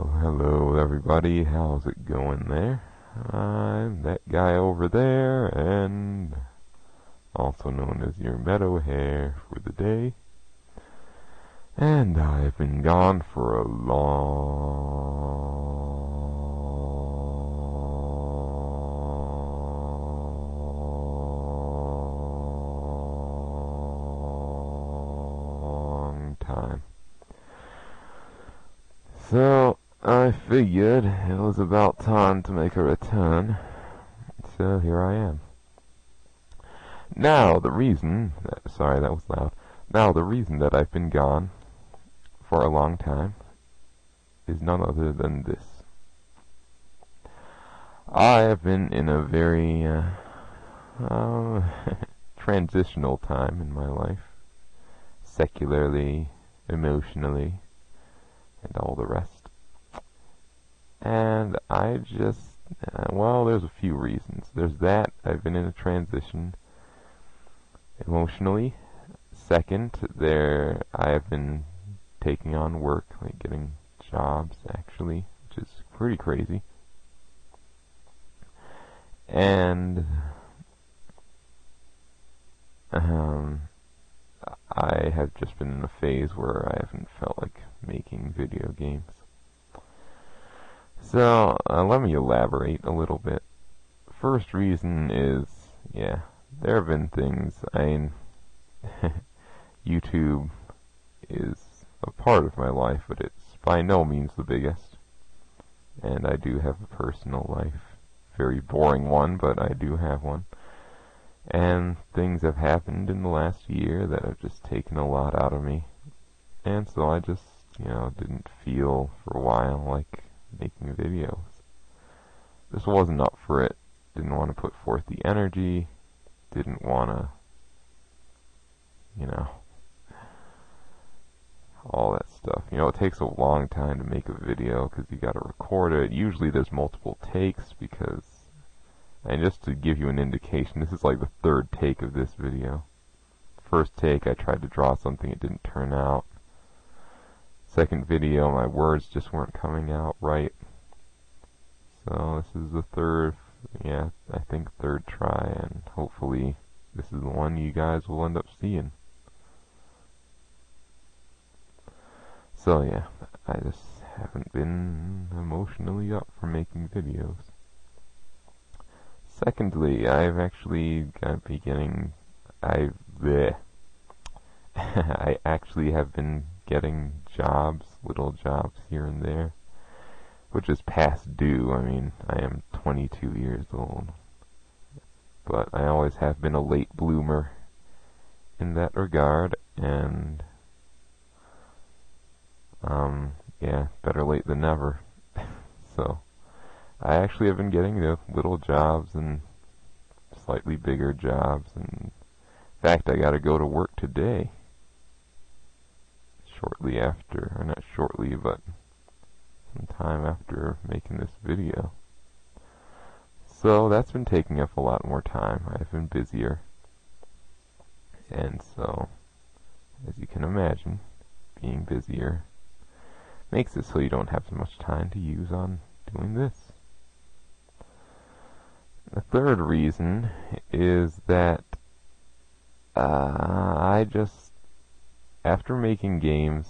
Well, hello everybody, how's it going there? I'm that guy over there, and also known as your meadow hare for the day. And I've been gone for a long time. So, I figured it was about time to make a return, so here I am. Now, the reason, sorry that was loud, now the reason that I've been gone for a long time is none other than this. I have been in a very, transitional time in my life, secularly, emotionally, and all the rest. And I just, well, there's a few reasons. There's that, I've been in a transition emotionally. Second, I've been taking on work, like getting jobs, actually, which is pretty crazy. And, I have just been in a phase where I haven't felt like making video games. So, let me elaborate a little bit. First reason is, there have been things, YouTube is a part of my life, but it's by no means the biggest. And I do have a personal life. Very boring one, but I do have one. And things have happened in the last year that have just taken a lot out of me. And so I just, didn't feel for a while like making videos. Just wasn't up for it. Didn't want to put forth the energy. Didn't want to, all that stuff. It takes a long time to make a video because you got to record it. Usually there's multiple takes because, and just to give you an indication, this is like the third take of this video. First take, I tried to draw something, it didn't turn out. Second video, my words just weren't coming out right. So this is the third, I think third try, and hopefully this is the one you guys will end up seeing. So I just haven't been emotionally up for making videos. Secondly, I've actually I actually have been getting jobs, little jobs here and there, which is past due. I mean, I am 22 years old, but I always have been a late bloomer in that regard, and better late than never. So I actually have been getting little jobs and slightly bigger jobs, and in fact I gotta go to work today, shortly after, or not shortly, but some time after making this video. So that's been taking up a lot more time. I've been busier, and so, as you can imagine, being busier makes it so you don't have so much time to use on doing this. The third reason is that I just, after making games,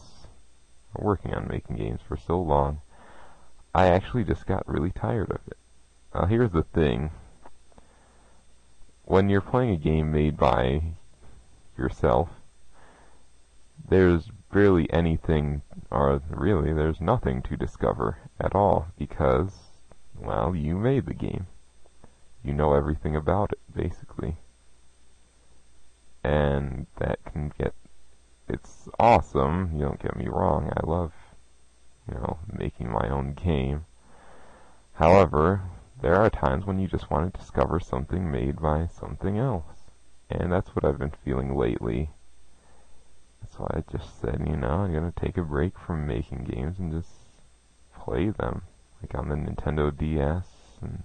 or working on making games for so long, I actually just got really tired of it. Here's the thing. When you're playing a game made by yourself, there's barely anything, or really there's nothing to discover at all, because, well, you made the game. You know everything about it, basically. And that can it's awesome, don't get me wrong, I love, making my own game. However, there are times when you just want to discover something made by something else. And that's what I've been feeling lately. That's why I just said, I'm gonna take a break from making games and just play them. Like on the Nintendo DS and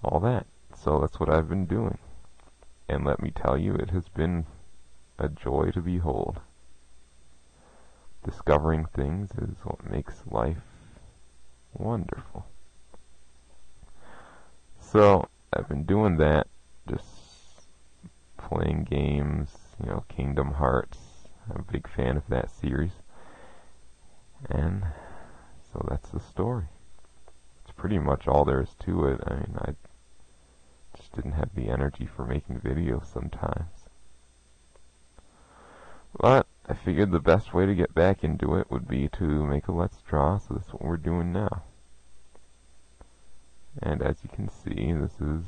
all that. So that's what I've been doing. And let me tell you, it has been a joy to behold. Discovering things is what makes life Wonderful. So, I've been doing that, just playing games, Kingdom Hearts. I'm a big fan of that series. And so that's the story. It's pretty much all there is to it. I mean, I just didn't have the energy for making videos sometimes. But I figured the best way to get back into it would be to make a Let's Draw, so that's what we're doing now. And as you can see, this is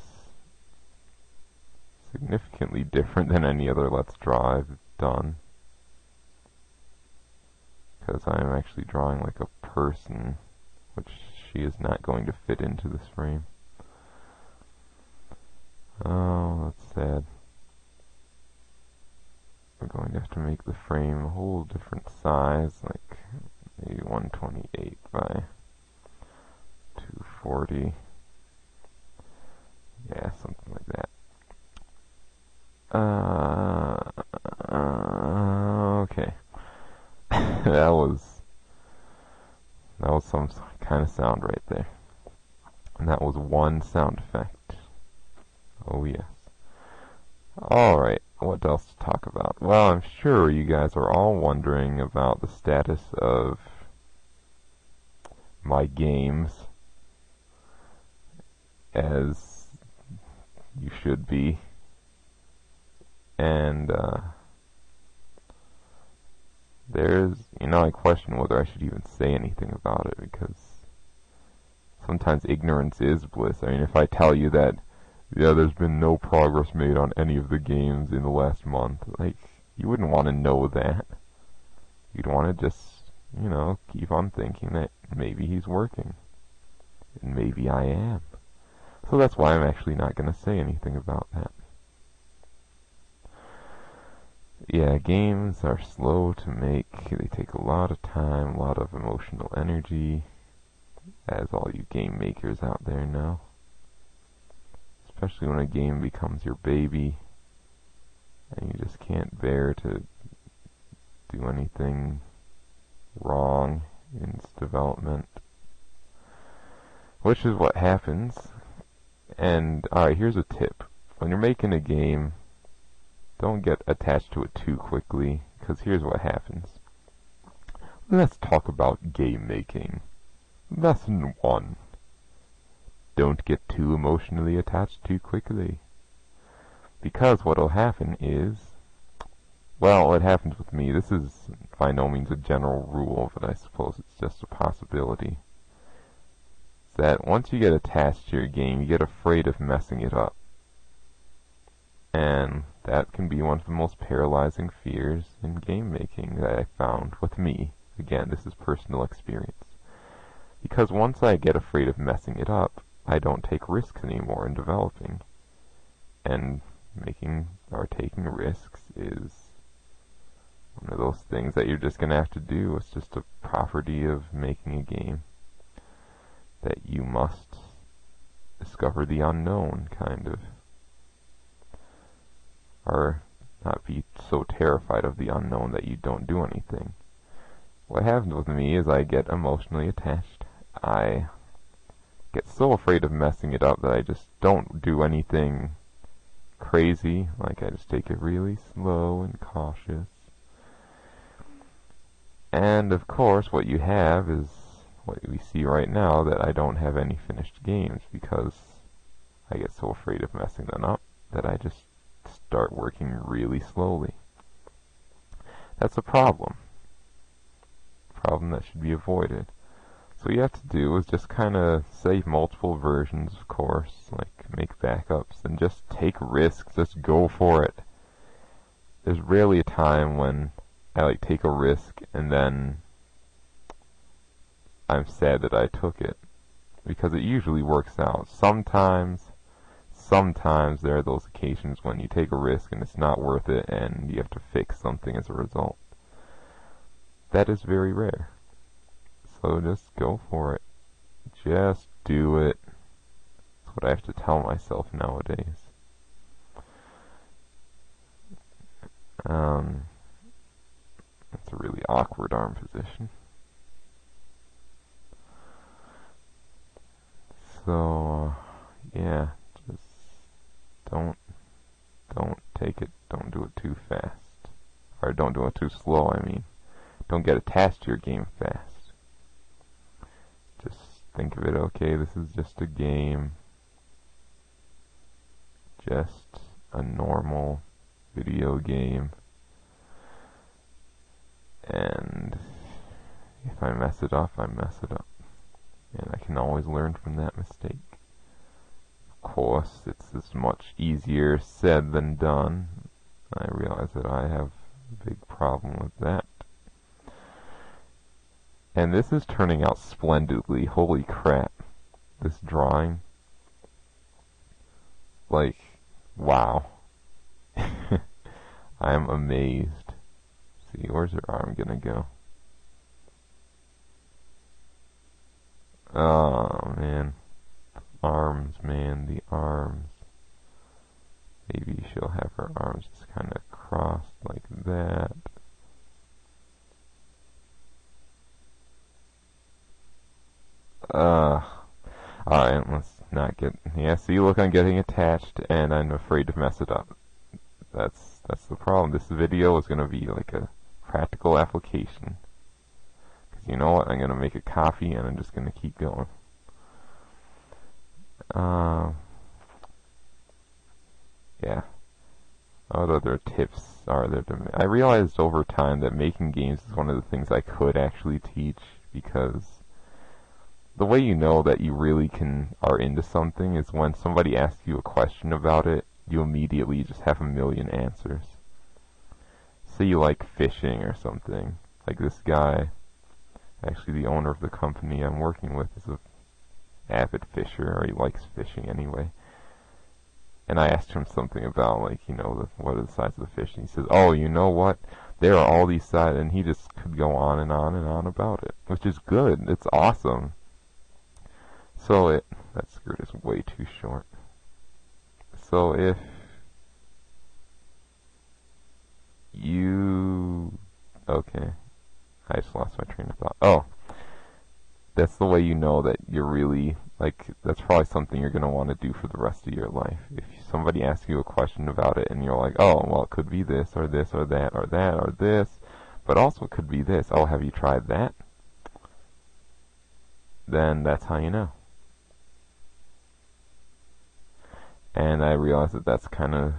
significantly different than any other Let's Draw I've done, because I'm actually drawing like a person, which she is not going to fit into this frame. Oh, that's sad. We're going to have to make the frame a whole different size, like maybe 128 by 240. Yeah, something like that. Okay. that was some kind of sound right there. And that was one sound effect. Oh yes. Alright, what else to talk about? Well, I'm sure you guys are all wondering about the status of my games, as you should be. And, I question whether I should even say anything about it, because sometimes ignorance is bliss. I mean, if I tell you that, yeah, there's been no progress made on any of the games in the last month, like, you wouldn't want to know that. You'd want to just, keep on thinking that maybe he's working. And maybe I am. So that's why I'm actually not going to say anything about that. Yeah, games are slow to make. They take a lot of time, a lot of emotional energy, as all you game makers out there know. Especially when a game becomes your baby, and you just can't bear to do anything wrong in its development. Which is what happens. And, alright, here's a tip. When you're making a game, don't get attached to it too quickly, because here's what happens. Let's talk about game making. Lesson 1. Don't get too emotionally attached too quickly. Because what'll happen is, well, what happens with me, this is by no means a general rule, but I suppose it's just a possibility, is that once you get attached to your game, you get afraid of messing it up. And that can be one of the most paralyzing fears in game making that I found with me. Again, this is personal experience. Because once I get afraid of messing it up, I don't take risks anymore in developing. And making or taking risks is one of those things that you're just going to have to do. It's just a property of making a game, that you must discover the unknown, kind of. Or not be so terrified of the unknown that you don't do anything. What happens with me is I get emotionally attached. I get so afraid of messing it up that I just don't do anything crazy. Like, I just take it really slow and cautious. And of course, what you have is what we see right now, that I don't have any finished games because I get so afraid of messing them up that I just start working really slowly. That's a problem. Problem that should be avoided. So what you have to do is just kind of save multiple versions, of course, like make backups, and just take risks, just go for it. There's rarely a time when I take a risk and then I'm sad that I took it, because it usually works out. Sometimes there are those occasions when you take a risk and it's not worth it and you have to fix something as a result. That is very rare. So just go for it. Just do it. That's what I have to tell myself nowadays. That's a really awkward arm position. So, yeah, just don't don't do it too fast. Or don't do it too slow, I mean. Don't get attached to your game fast. Just think of it, okay, this is just a game. Just a normal video game. And if I mess it up, I mess it up. And I can always learn from that mistake. Of course, it's as much easier said than done. I realize that I have a big problem with that. And this is turning out splendidly. Holy crap. This drawing. Like, wow. I am amazed. See, where's her arm gonna go? Oh, man. Arms, man. The arms. Maybe she'll have her arms just kind of crossed like that. Alright, let's not get... Yeah, see, look, I'm getting attached, and I'm afraid to mess it up. That's the problem. This video is going to be like a practical application. Because you know what? I'm going to make a copy, and I'm just going to keep going. Yeah. What other tips are there to... I realized over time that making games is one of the things I could actually teach, because the way you know that you really are into something is when somebody asks you a question about it, you immediately just have a million answers. Say you like fishing or something. Like this guy, actually the owner of the company I'm working with is an avid fisher, or he likes fishing anyway. And I asked him something about, like, you know, what are the size of the fish? And he says, oh, you know what? There are all these sizes. And he just could go on and on and on about it, which is good. It's awesome. So that skirt is way too short. So if you... Okay. I just lost my train of thought. Oh. That's the way you know that you're really... Like, that's probably something you're going to want to do for the rest of your life. If somebody asks you a question about it and you're like, oh, well, it could be this, or this, or that, or that, or this, but also it could be this. Oh, have you tried that? Then that's how you know. And I realize that that's kind of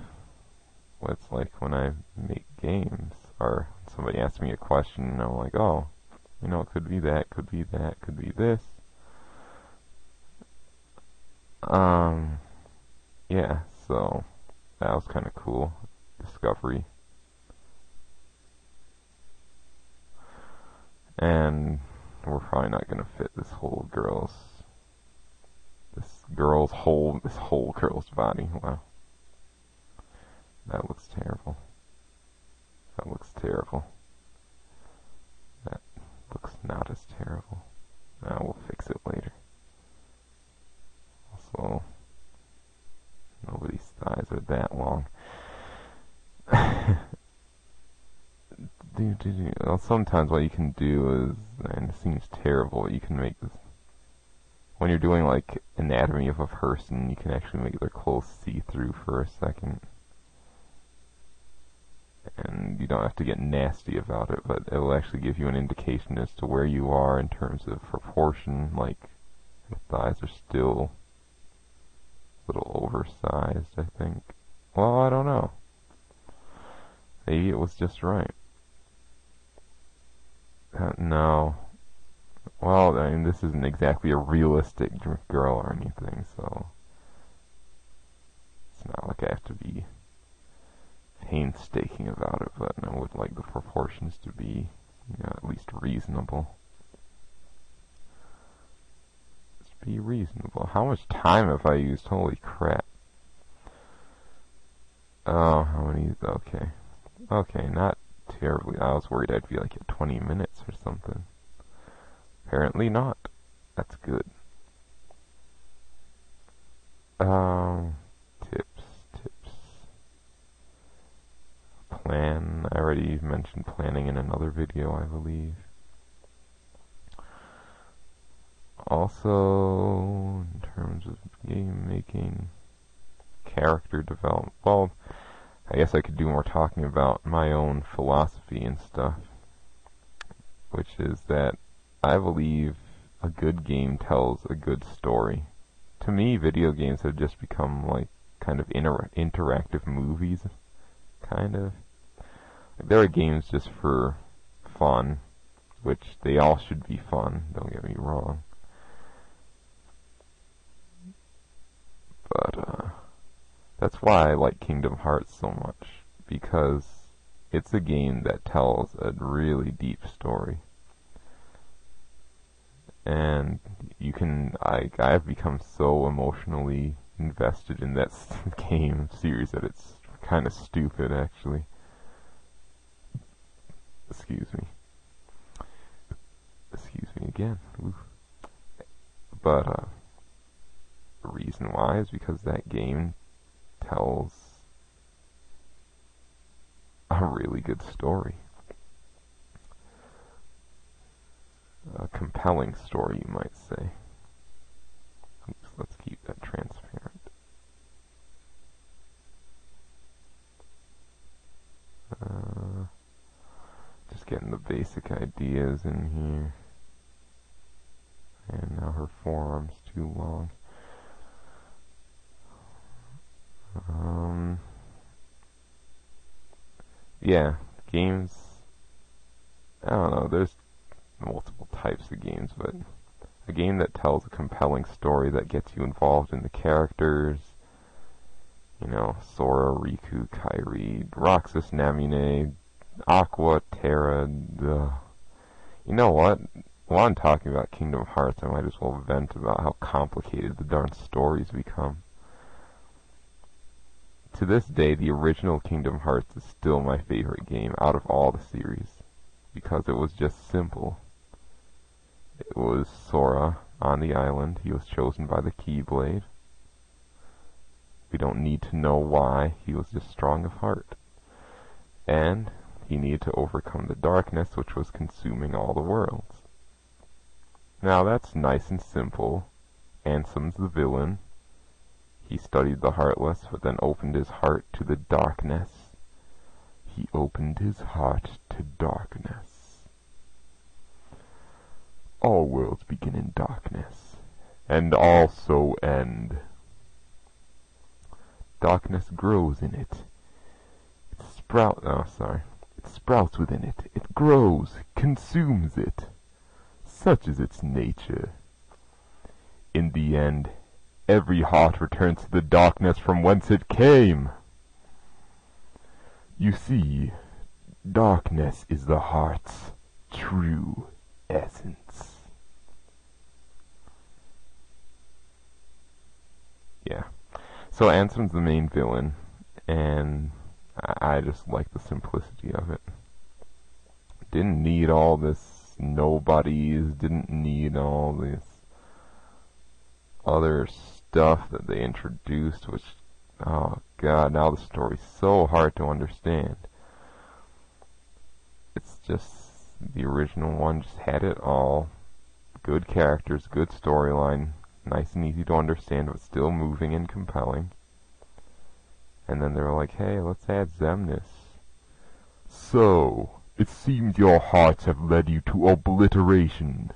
what it's like when I make games. Or somebody asks me a question and I'm like, oh, you know, it could be that, could be that, could be this. Yeah, so that was kind of cool. Discovery. And we're probably not gonna fit this whole girl's girl's body. Wow. That looks terrible. That looks terrible. That looks not as terrible. We'll fix it later. Also, nobody's thighs are that long. Well, sometimes what you can do is, and it seems terrible, you can make this, when you're doing like anatomy of a person, you can actually make their clothes see-through for a second. And you don't have to get nasty about it, but it will actually give you an indication as to where you are in terms of proportion. Like, the thighs are still a little oversized, I think. Well, I don't know. Maybe it was just right. No. Well, I mean, this isn't exactly a realistic girl or anything, so it's not like I have to be painstaking about it, but I would like the proportions to be, you know, at least reasonable. Just be reasonable. How much time have I used? Holy crap. Oh, how many? Okay. Okay, not terribly. I was worried I'd be like at 20 minutes or something. Apparently not. That's good. Tips. Plan. I already mentioned planning in another video, I believe. Also, in terms of game making, character development. Well, I guess I could do more talking about my own philosophy and stuff, which is that I believe a good game tells a good story. To me, video games have just become like kind of interactive movies, kind of. Like, there are games just for fun, which they all should be fun, don't get me wrong. But that's why I like Kingdom Hearts so much, because it's a game that tells a really deep story. And I've become so emotionally invested in that game series that it's kind of stupid, actually. Excuse me again. Oof. But the reason why is because that game tells a really good story. A compelling story, you might say. Oops, let's keep that transparent. Just getting the basic ideas in here. And now her forearm's too long. Yeah, games, I don't know, there's multiple types of games, but a game that tells a compelling story that gets you involved in the characters, you know, Sora, Riku, Kairi, Roxas, Namine, Aqua, Terra, you know what? While I'm talking about Kingdom Hearts, I might as well vent about how complicated the darn stories become. To this day, the original Kingdom Hearts is still my favorite game out of all the series, because it was just simple. It was Sora on the island. He was chosen by the Keyblade. We don't need to know why. He was just strong of heart. And he needed to overcome the darkness which was consuming all the worlds. Now that's nice and simple. Ansem's the villain. He studied the Heartless, but then opened his heart to the darkness. He opened his heart to darkness. All worlds begin in darkness, and also end. Darkness grows in it. It sprouts within it. It grows, consumes it. Such is its nature. In the end, every heart returns to the darkness from whence it came. You see, darkness is the heart's true essence. Yeah. So Ansem's the main villain, and I just like the simplicity of it. Didn't need all this nobodies, didn't need all this other stuff that they introduced, which, oh god, now the story's so hard to understand. It's just, the original one just had it all. Good characters, good storyline, nice and easy to understand, but still moving and compelling. And then they were like, hey, let's add Xemnas. So, it seems your hearts have led you to obliteration.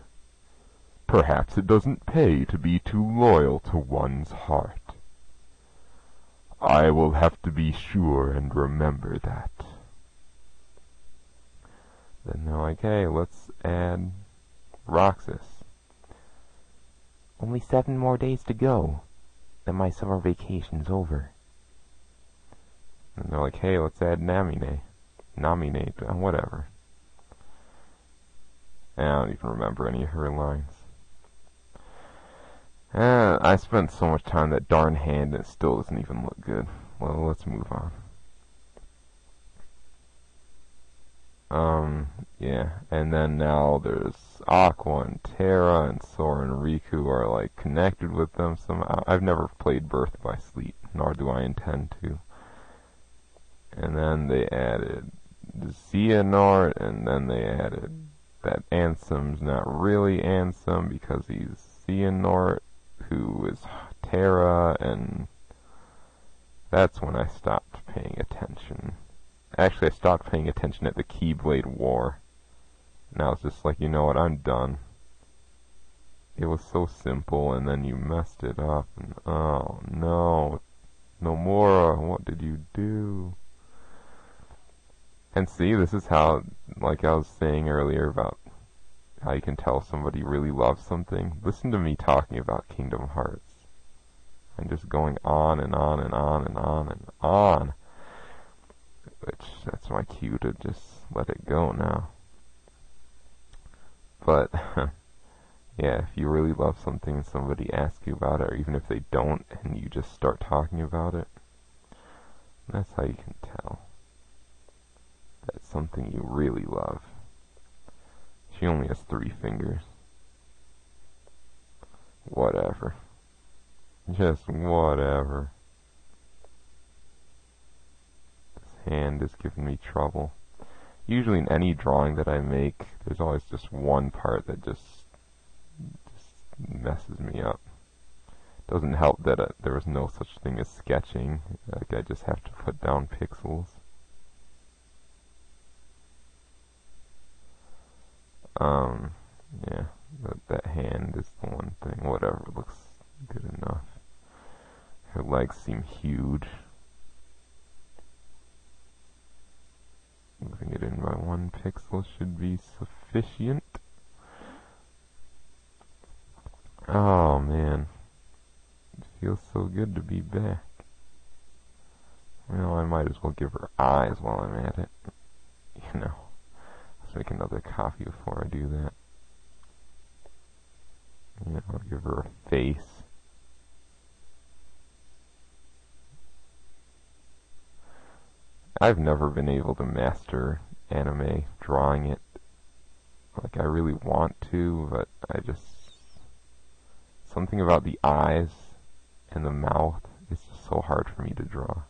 Perhaps it doesn't pay to be too loyal to one's heart. I will have to be sure and remember that. Then they're like, hey, let's add Roxas. Only 7 more days to go. Then my summer vacation's over. And they're like, hey, let's add Namine, whatever. And I don't even remember any of her lines. I spent so much time on that darn hand and it still doesn't even look good. Well, let's move on. Yeah, and then now there's Aqua and Terra and Sora and Riku are like connected with them somehow. I've never played Birth by Sleep, nor do I intend to. And then they added Xehanort, and then they added that Ansem's not really Ansem because he's Xehanort, who is Terra, and that's when I stopped paying attention. Actually, I stopped paying attention at the Keyblade War. And I was just like, you know what, I'm done. It was so simple, and then you messed it up, and oh no, Nomura, what did you do? And see, this is how, like I was saying earlier about how you can tell somebody really loves something. Listen to me talking about Kingdom Hearts. I'm just going on and on and on and on and on. Which, that's my cue to just let it go now. But, yeah, if you really love something and somebody asks you about it, or even if they don't, and you just start talking about it, that's how you can tell that's something you really love. She only has 3 fingers. Whatever. Just whatever. This hand is giving me trouble. Usually in any drawing that I make, there's always just one part that just messes me up. Doesn't help that there was no such thing as sketching. Like, I just have to put down pixels. Yeah, that hand is the one thing. Whatever, looks good enough. Her legs seem huge. Moving it in by 1 pixel should be sufficient. Oh man, it feels so good to be back. Well, I might as well give her eyes while I'm at it. You know, let's make another copy before I do that. Yeah, I'll give her a face. I've never been able to master anime drawing it. Like, I really want to, but I just... something about the eyes and the mouth is just so hard for me to draw.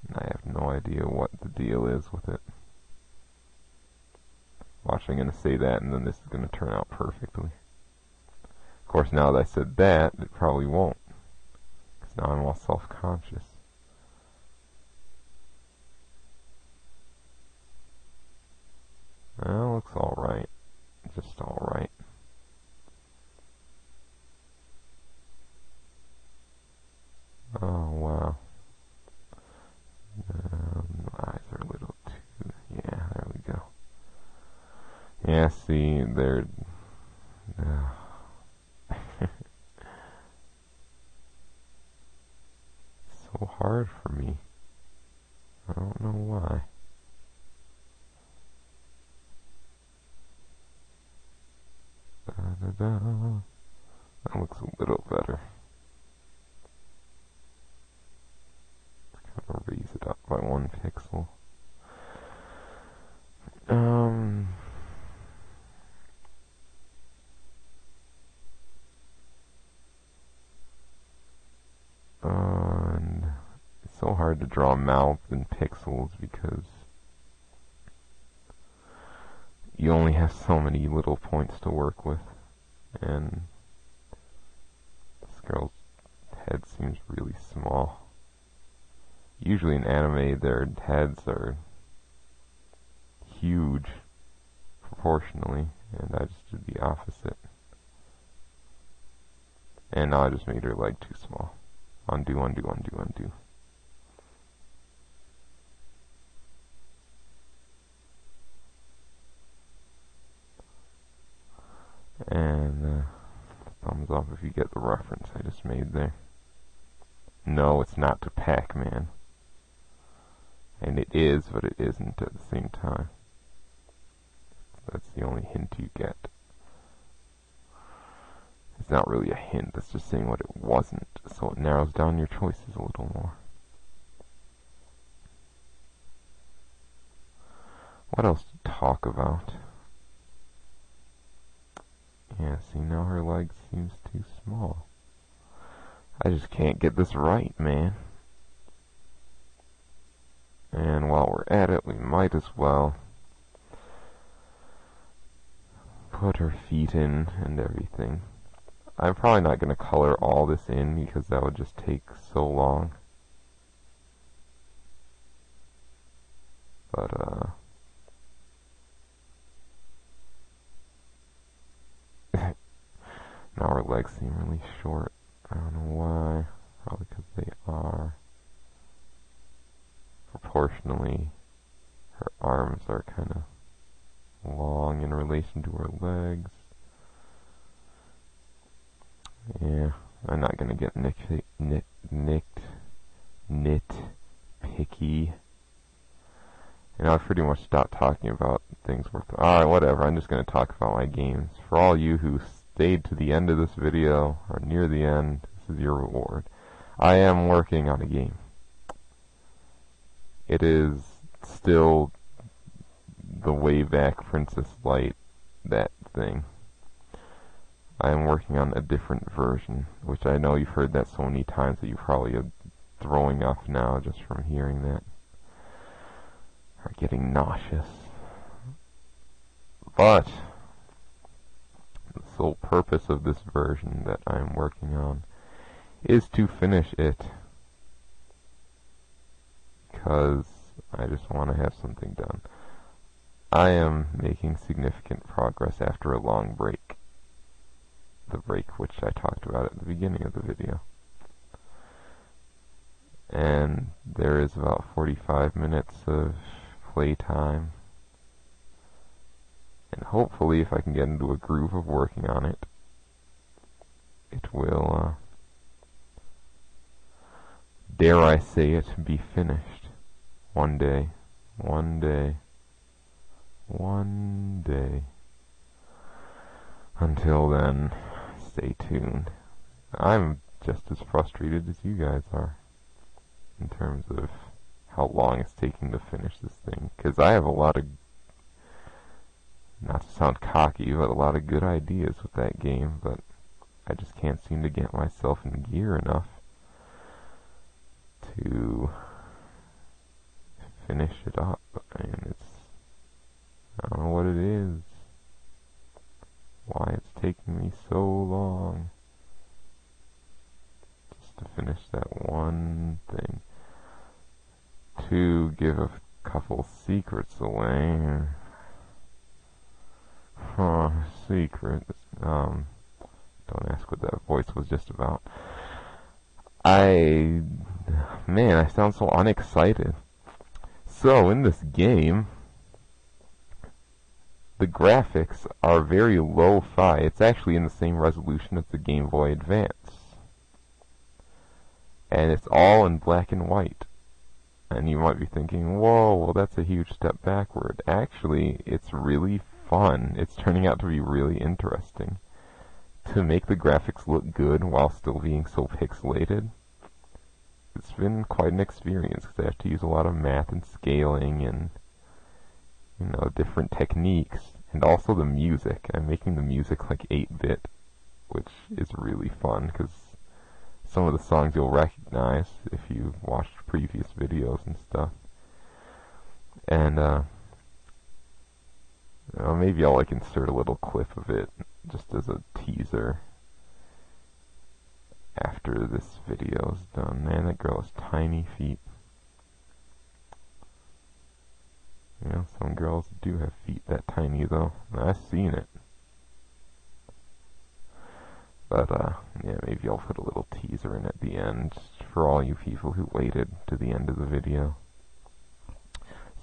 And I have no idea what the deal is with it. Watch, I'm going to say that, and then this is going to turn out perfectly. Of course, now that I said that, it probably won't. Because now I'm all self-conscious. Well, looks alright. Just alright. Oh, wow. Eyes are a little too... yeah, there we go. Yeah, see, they're... so hard for me. I don't know why. Da-da-da. That looks a little better. Kind of raise it up by 1 pixel. And it's so hard to draw mouth in pixels because you only have so many little points to work with, and this girl's head seems really small. Usually in anime, their heads are huge proportionally, and I just did the opposite. And now I just made her leg too small. Undo, undo, undo, undo. And thumbs up if you get the reference I just made there. No, it's not to Pac-Man. And it is, but it isn't at the same time. That's the only hint you get. It's not really a hint, that's just saying what it wasn't, so it narrows down your choices a little more. What else to talk about? Yeah, see, now her leg seems too small. I just can't get this right, man. And while we're at it, we might as well put her feet in and everything. I'm probably not going to color all this in because that would just take so long. But, now her legs seem really short. I don't know why. Probably because they are. Proportionally, her arms are kind of long in relation to her legs. Yeah, I'm not gonna get nitpicky. You know, I've pretty much stopped talking about things worth. Alright, whatever. I'm just gonna talk about my games. For all you who stayed to the end of this video, or near the end, this is your reward. I am working on a game. It is still the way back Princess Light, that thing. I am working on a different version, which I know you've heard that so many times that you probably are throwing up now just from hearing that. Or getting nauseous. But the sole purpose of this version that I am working on is to finish it. Because I just want to have something done. I am making significant progress after a long break. The break which I talked about at the beginning of the video. And there is about 45 minutes of playtime. And hopefully if I can get into a groove of working on it, it will, dare I say it, be finished. One day. One day. One day. Until then, stay tuned. I'm just as frustrated as you guys are in terms of how long it's taking to finish this thing. Because I have a lot of, not to sound cocky, but a lot of good ideas with that game, but I just can't seem to get myself in gear enough to finish it up. And I don't know what it is. Why it's taking me so long just to finish that one thing. To give a couple secrets away. Secrets. Don't ask what that voice was just about. Man, I sound so unexcited. So, in this game, the graphics are very low-fi. It's actually in the same resolution as the Game Boy Advance. And it's all in black and white. And you might be thinking, whoa, well that's a huge step backward. Actually, it's really fun. It's turning out to be really interesting. To make the graphics look good while still being so pixelated, it's been quite an experience because I have to use a lot of math and scaling and, you know, different techniques. And also the music. I'm making the music like 8-bit, which is really fun because some of the songs you'll recognize if you've watched previous videos and stuff. And maybe I'll like insert a little clip of it just as a teaser after this video is done. Man, that girl has tiny feet. You know, some girls do have feet that tiny though. I've seen it. But, yeah, maybe I'll put a little teaser in at the end for all you people who waited to the end of the video.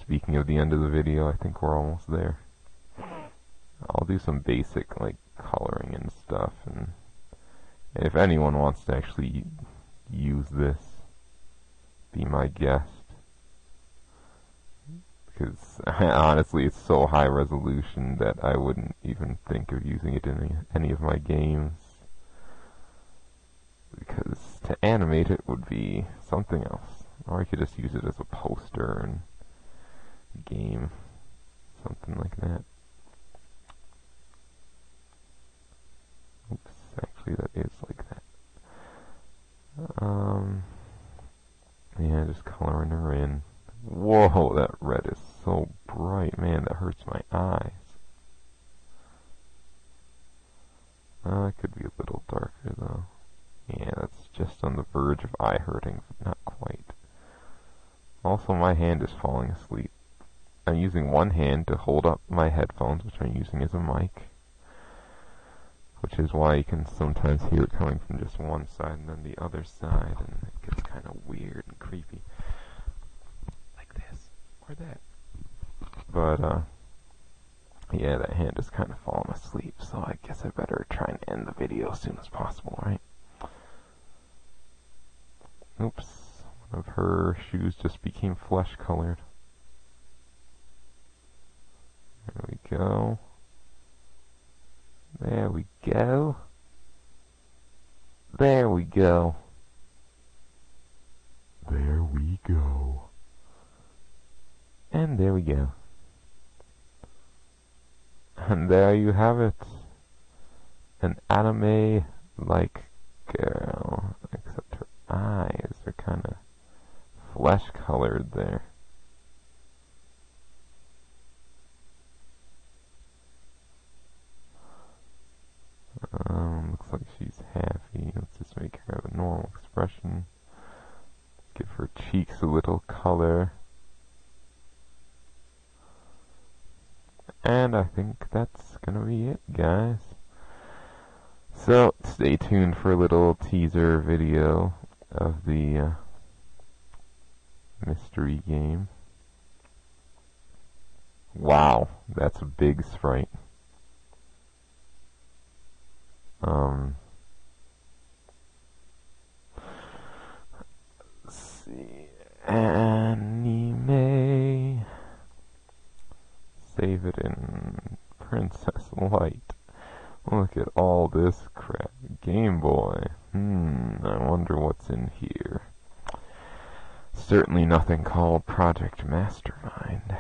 Speaking of the end of the video, I think we're almost there. I'll do some basic, like, coloring and stuff, and if anyone wants to actually use this, be my guest. Because, honestly, it's so high resolution that I wouldn't even think of using it in any of my games. Because to animate it would be something else. Or I could just use it as a poster and a game. Something like that. Oops, actually that is like that. Yeah, just coloring her in. Whoa, that red is so bright. Man, that hurts my eyes. It could be a little darker though. Yeah, that's just on the verge of eye hurting, but not quite. Also, my hand is falling asleep. I'm using one hand to hold up my headphones, which I'm using as a mic, which is why you can sometimes hear it coming from just one side and then the other side, and it gets kind of weird and creepy. Like this, or that. But, yeah, that hand is kind of falling asleep, so I guess I better try and end the video as soon as possible, right? Oops, one of her shoes just became flesh-colored. There we go. There we go. There we go. There we go. And there we go. And there you have it. An anime-like girl. Except her eyes are kind of flesh-colored there. Looks like she's happy. Let's just make her have a normal expression. Give her cheeks a little color. And I think that's gonna be it, guys. So, stay tuned for a little teaser video of the mystery game. Wow, that's a big sprite. Let's see. Anime. Save it in Princess Light. Look at all this crap. Game Boy. I wonder what's in here. Certainly nothing called Project Mastermind.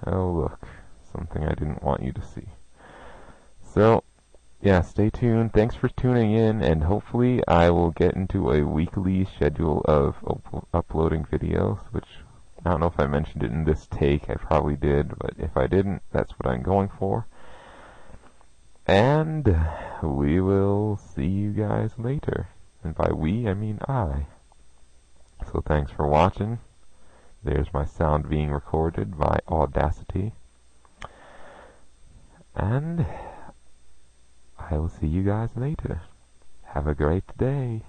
Oh look, something I didn't want you to see. So, yeah, stay tuned. Thanks for tuning in, and hopefully I will get into a weekly schedule of uploading videos, which I don't know if I mentioned it in this take. I probably did, but if I didn't, that's what I'm going for. And we will see you guys later. And by we, I mean I. So thanks for watching. There's my sound being recorded by Audacity. And I will see you guys later. Have a great day.